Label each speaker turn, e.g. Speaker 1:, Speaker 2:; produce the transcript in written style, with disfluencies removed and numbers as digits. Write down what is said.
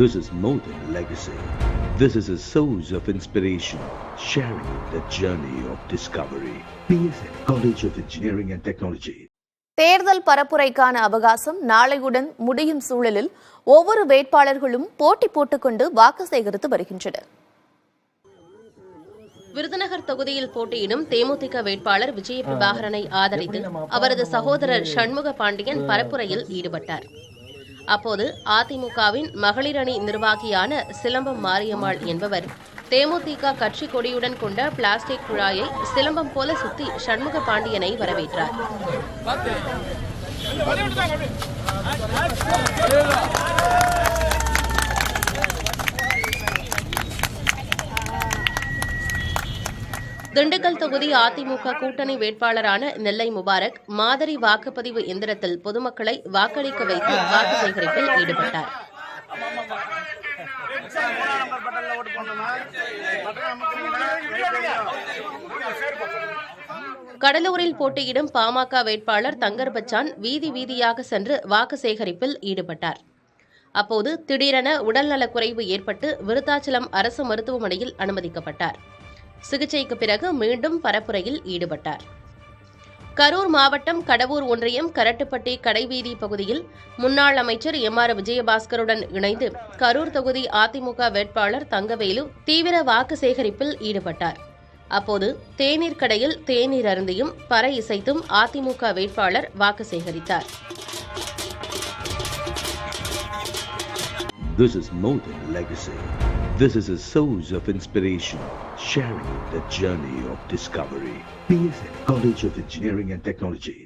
Speaker 1: This is more than legacy. This is a source of inspiration, sharing the journey of discovery. PSN College of Engineering and Technology.
Speaker 2: தேர்தல் பரப்புரைக்கான அவகாசம் நாளையுடன் முடியும் சூழலில் ஒவ்வொரு வேட்பாளர்களும் போட்டி போட்டுக்கொண்டு வாக்கு சேகரித்து வருகின்றனர்.
Speaker 3: விருதுநகர் தொகுதியில் போட்டியிடும் தேமுதிக வேட்பாளர் விஜய பிரபாகரனை ஆதரித்து அவரது சகோதரர் சண்முக பாண்டியன் பரப்புரையில் ஈடுபட்டார். அப்போது அதிமுகவின் மகளிர் அணி நிர்வாகியான சிலம்பம் மாரியம்மாள் என்பவர் தேமுதிக கட்சி கொடியுடன் கொண்ட பிளாஸ்டிக் குழாயை சிலம்பம் போல சுத்தி சண்முக பாண்டியனை வரவேற்றார். திண்டுக்கல் தொகுதி அதிமுக கூட்டணி வேட்பாளரான நெல்லை முபாரக் மாதிரி வாக்குப்பதிவு எந்திரத்தில் பொதுமக்களை வாக்களிக்க வைத்து வாக்கு சேகரிப்பில் ஈடுபட்டார். கடலூரில் போட்டியிடும் பாமக வேட்பாளர் தங்கர் பச்சான் வீதி வீதியாக சென்று வாக்கு சேகரிப்பில் ஈடுபட்டார். அப்போது திடீரென உடல்நலக்குறைவு ஏற்பட்டு விருத்தாச்சலம் அரசு மருத்துவமனையில் அனுமதிக்கப்பட்டார். சிகிச்சைக்கு பிறகு மீண்டும் பரப்புரையில் ஈடுபட்டார். கரூர் மாவட்டம் கடவூர் ஒன்றியம் கரட்டுப்பட்டி கடைவீதி பகுதியில் முன்னாள் அமைச்சர் எம்.ஆர். விஜயபாஸ்கருடன் இணைந்து கரூர் தொகுதி அதிமுக வேட்பாளர் தங்கவேலு தீவிர வாக்கு சேகரிப்பில் ஈடுபட்டார். அப்போது தேநீர் கடையில் தேநீர் அருந்தியும் பறை இசைத்தும் அதிமுக வேட்பாளர் வாக்கு சேகரித்தார்.
Speaker 1: This is more than legacy. This is a source of inspiration, sharing the journey of discovery. PSN College of Engineering and Technology.